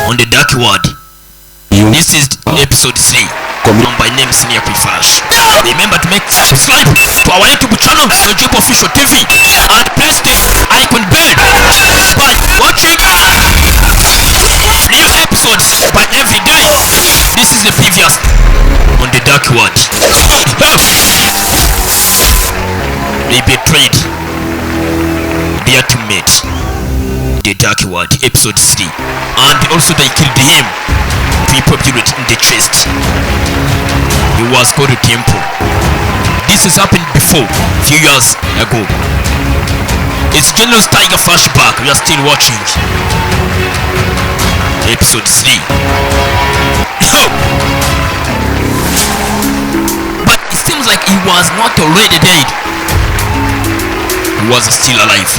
on the dark world. This is episode 3. My name is S1Ep3. Remember to make subscribe to our YouTube channel, Nogibu Official TV, and press the icon bell by watching new episodes by every day. This is the previous on the dark world. They betrayed their teammate, the dark world, episode 3, and also they killed him. Repopulate in the chest. He was called to temple. This has happened before, few years ago. It's General Tiger flashback. We are still watching episode 3. But it seems like he was not already dead. He was still alive.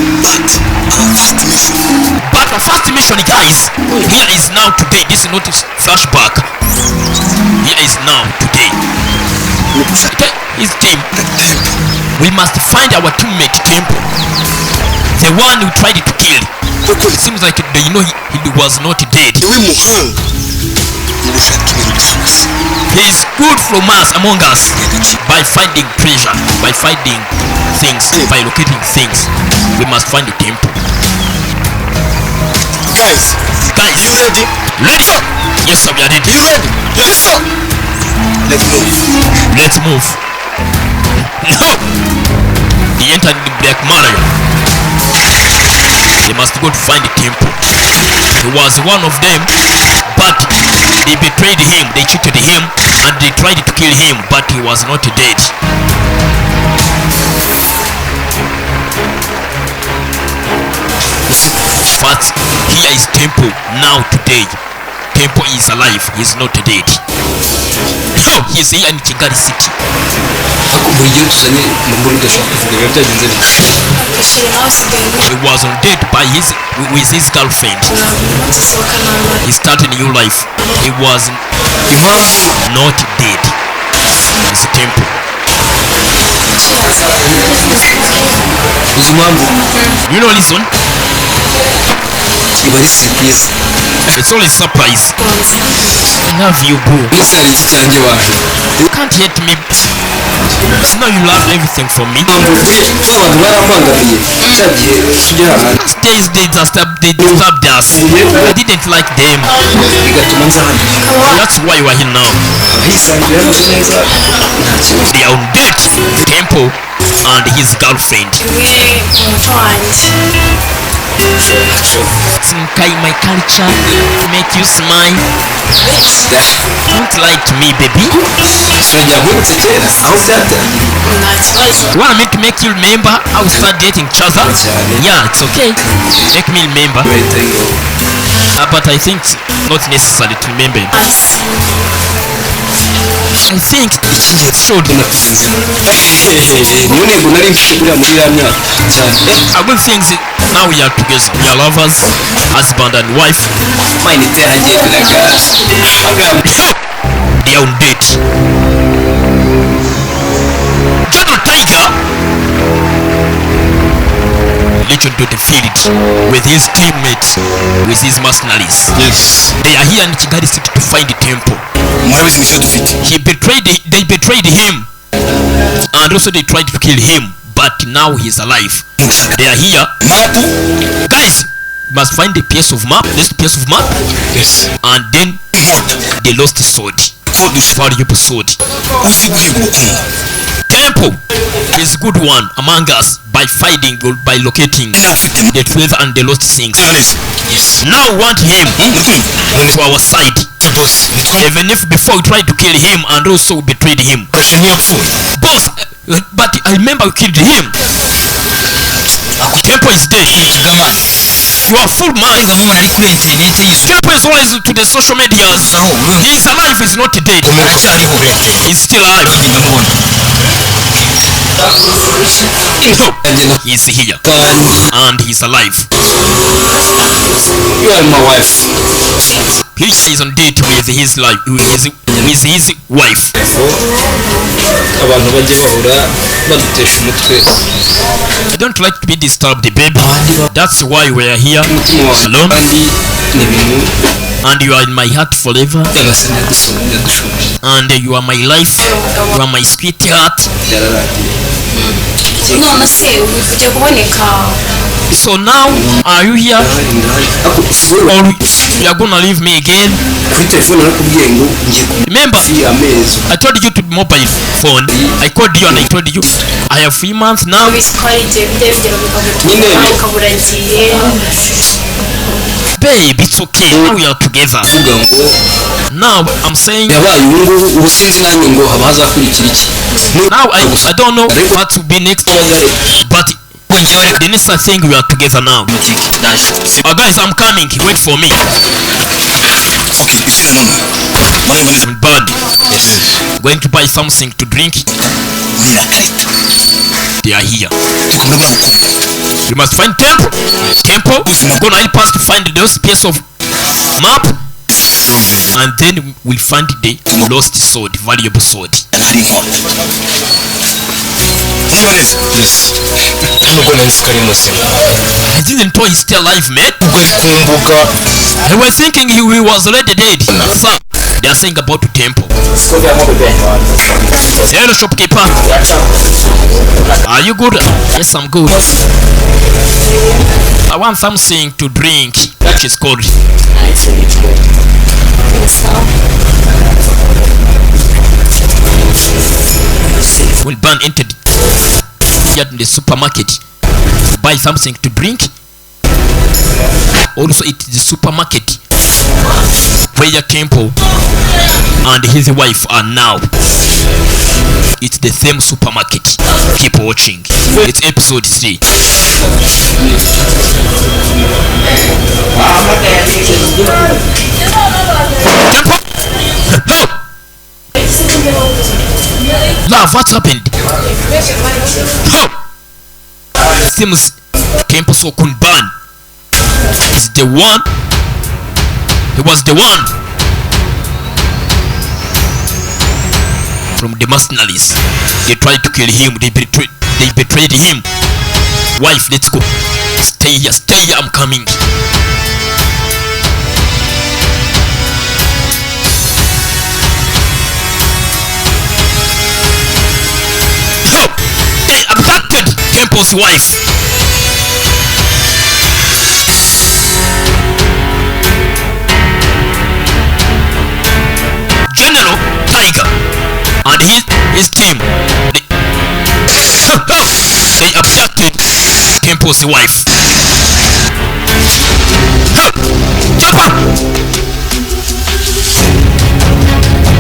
But our first mission, guys, here is now today. This is not a flashback. Here is now today. His team. We must find our teammate Temple, the one who tried to kill. It seems like he was not dead. He is good from us, among us, by finding treasure, by finding things, by locating things. We must find the temple. Guys, you ready? Ready? Yes, sir, we are ready. You ready? Yes, sir. Let's move. Let's move. No! He entered the Black Malaya. They must go to find the temple. He was one of them, but they betrayed him, they cheated him, and they tried to kill him, but he was not dead. But here is Temple now today. Temple is alive, he is not dead. No, he is here in Kigali City. He was on dead with his girlfriend. He started a new life. He was not dead. It's Temple. You know, listen. It's always surprise. I love you, bro. You can't hate me. You know you love everything from me. Last days they disturbed us. I didn't like them. That's why we're here now. They are on date. Temple and his girlfriend. My culture make you smile. Don't lie to me, baby. You want me to make you remember how we start dating each other? Yeah, it's okay. Make me remember. But I think it's not necessary to remember. I think it should. I will think now we are together. We are lovers, husband and wife. They are on date. General Tiger returned to the field with his teammates, with his mercenaries. Yes. They are here in Kigali City to find the temple. They betrayed him, and also they tried to kill him, but now he's alive. They are here. Guys, must find the piece of map. This piece of map. Yes. And then they lost the sword. Valuable sword. Temple is a good one among us by finding or by locating the treasure and the lost things. Yes. Now we want him to our side. Even if before we tried to kill him and also we betrayed him. Boss, but I remember we killed him. Temple is dead. You are full man. Temple is always to the social medias. He is alive, he's not dead. He's still alive. He's here and he's alive. You are my wife. He is on date with his life, with his wife. I don't like to be disturbed, baby. That's why we are here alone. and you are in my heart forever, nyagasani yadushoboje and you are my life, you are my sweetheart. byararangiye none se ujya kuboneka So now, are you here, ariko ushobora or you are gonna leave me again? kuri telefone narakubwiye ngo ngiye Remember, kumunsi amezi I told you to mobile phone. I called you and I told you I have 3 months now. bitwara igihe byongera Nyine. bikagutwara ukabura agiye Babe, it's okay. Now we are together. uvuga ngo Now I'm saying, yabaye ubu ngubu ubu sinzi nanjye ngo haba hazakurikira iki now I don't know what to be next, but the next thing we are together now. Guys, I'm coming. Wait for me. okay izina none mari mari Burn. yes Going to buy something to drink. birakarita They are here. tukamura bagukunda We must find temple. Temple. Gonna help us to find those piece of map, and then we'll find the lost sword, valuable sword. ari inkota niba neza yes nubwo nari ko ari muzima I didn't know he's still alive, man. ubwo ari ku mbuga I was thinking he was already dead. Sir, they are saying about the temple. Hello, shopkeeper. Are you good? Yes, I'm good. I want something to drink. That is cold. We'll burn into the supermarket to buy something to drink. Also, it is the supermarket where Temple and his wife are now. It's the same supermarket. Keep watching. It's episode 3. Temple! Love, what's happened? Seems Temple so couldn't burn. Is the one. He was the one from the mercenaries. They tried to kill him. They betrayed him. Wife, let's go. Stay here, I'm coming. They abducted Temple's wife. General Tiger and his team, they abducted Temple's wife. Chopper!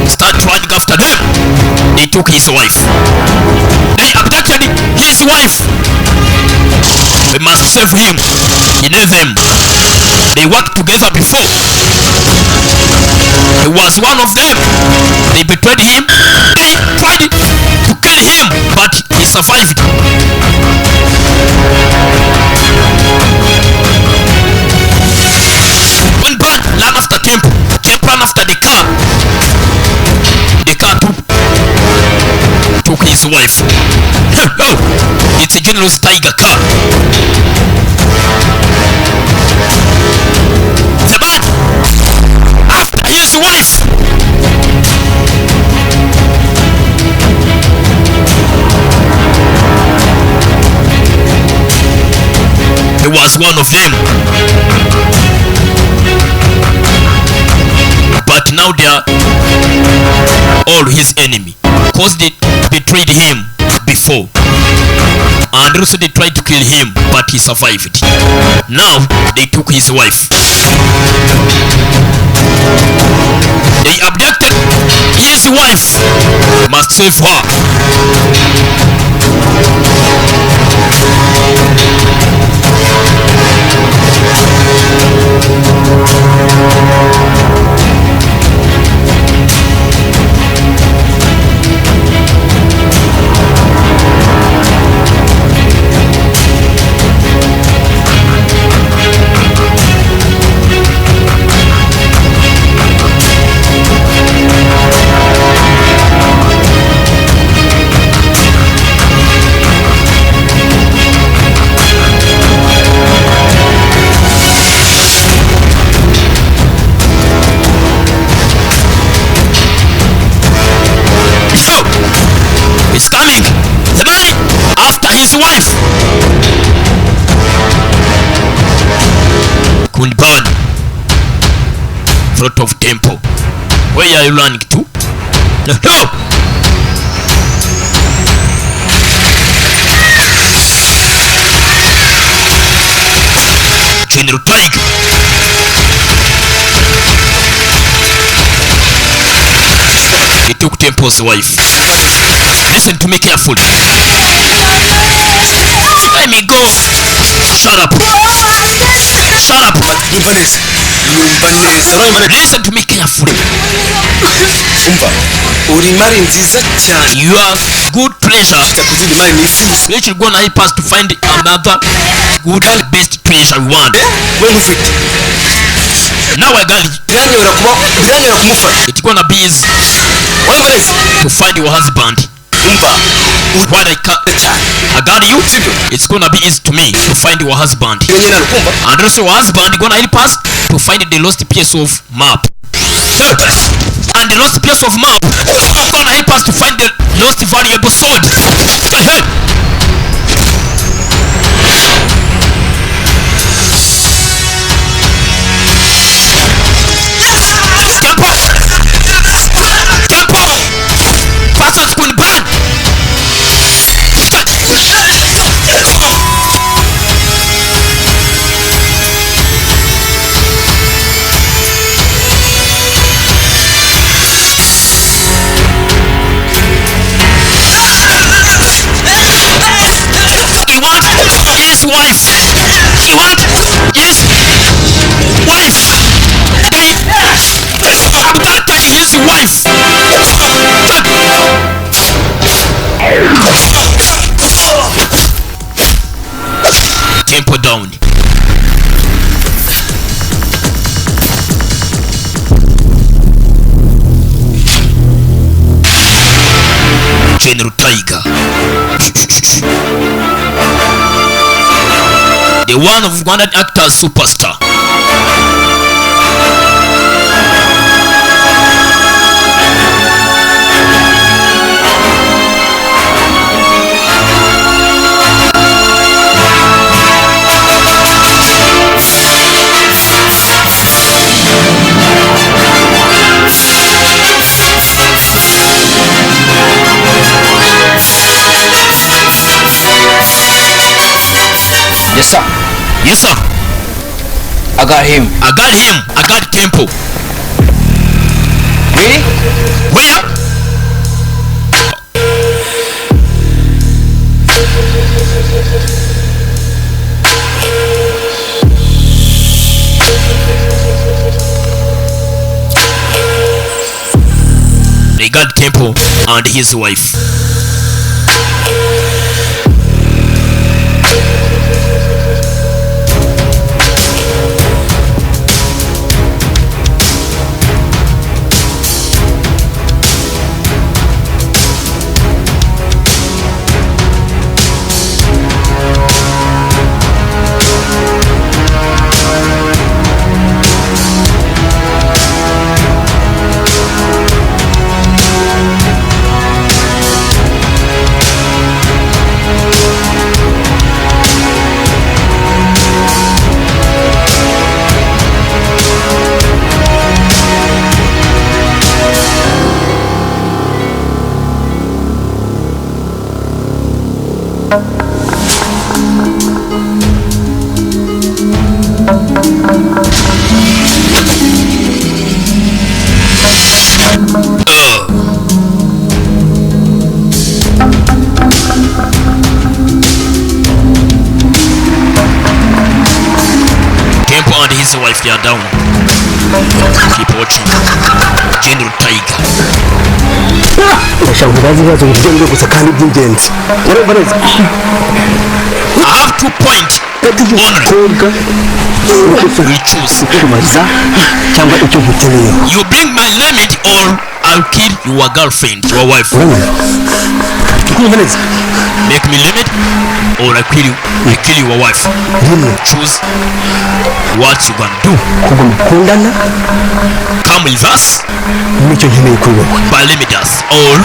Start running after them. They took his wife. They abducted his wife. We must save him. You know them. They worked together before. He was one of them. They betrayed him. They tried to kill him, but he survived. When Band ran after Temple, Temple ran after the car. The car took his wife. It's a General's Tiger car. The man after his wife. He was one of them. But now they are all his enemy. Cause they betrayed him before. And also they tried to kill him, but he survived. Now they took his wife. They abducted his wife. Must save her. front of temple. Where are you running to? No! General Tiger. He took Temple's wife. Listen to me carefully. Let me go. Shut up. Shut up. Listen to me carefully. You are good treasure which will gonna help us to find another good and best treasure we want. Now I got it. It's gonna be easy to find your husband. What I got you. It's gonna be easy to me to find your husband. And also your husband gonna help us to find the lost piece of map. And the lost piece of map gonna help us to find the lost valuable sword. Passage kun ban. He wants his wife. He wants his wife. You gotta take his wife. Tempo down. General Tiger. The one of Rwandan actor superstar. Yes, sir. Yes, sir. I got him. I got Temple. Really? Where? They got Temple and his wife. Temple and his wife, they are down. Keep watching. General Tiger. I have 2 points. We choose. You bring my limit or I'll kill your girlfriend, your wife. Make me limit or I kill your wife. Choose what you gonna do. Come with us, but limit us, or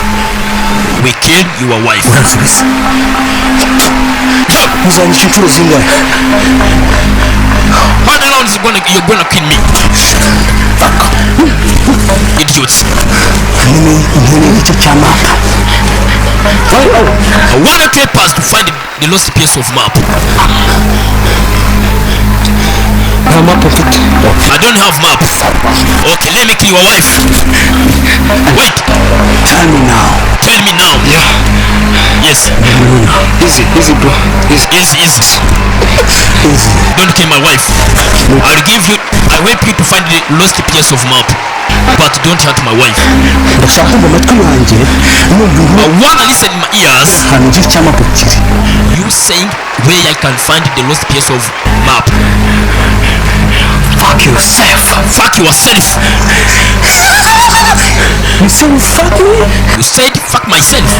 we kill your wife. What round you're gonna kill me? youths. nkeneye icyo cya mapa. I want to help us to find the lost piece of map. nta mapa mfite. I don't have map. Okay, let me kill your wife. Wait, Tell me now. tell me now. Yeah. Yes, Easy bro. Easy. easy. Easy. Don't kill my wife. I help you to find the lost piece of map, but don't hurt my wife. ndashaka kumva amatwi yanjye numva I want to listen in my ears. ahantu ngira icya mapa kiri. You saying where I can find the lost piece of map. Fuck yourself. Fuck yourself. You say you fuck me? You said fuck myself.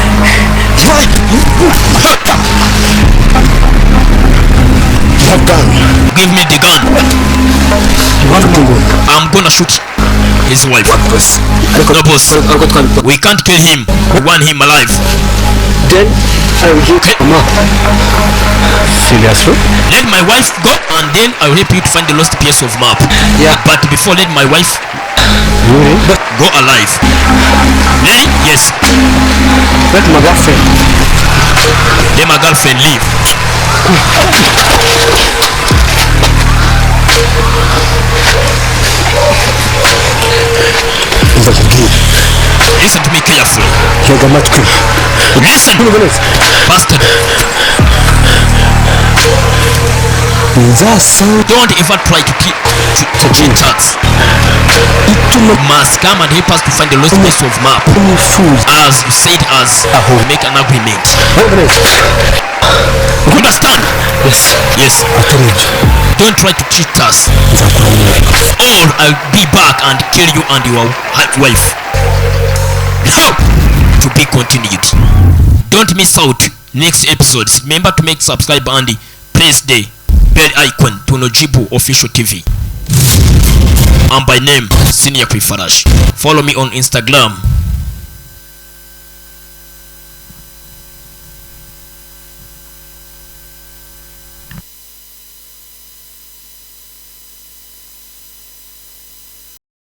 That gun. Give me the gun. You want to go? I'm gonna shoot his wife. Boss. No boss. Ariko twabikora. We can't kill him. We want him alive. Then I will give Okay. Mama. Seriously? Let my wife go and then I'll help you to find the lost piece of map. Yeah. But before, let my wife Really? But go alive. Really? Yes. let my girlfriend. Let my girlfriend leave. Ndakubwira. Listen to me carefully. Ntega amatwi. Listen, bastard. Nzasa Don't ever try to cheat us. ituma Must come and help us to find the lost piece of map. nifuza. As you said, as we make an agreement. You understand? Yes. Yes. Atari ibyo. Don't try to cheat us, Nzakora umwuka. or I'll be back and kill you and your wife. Now, to be continued. Don't miss out next episodes. Remember to make subscribe and press the bell icon to Nogibu official TV. I'm by name S1Ep3. Follow me on Instagram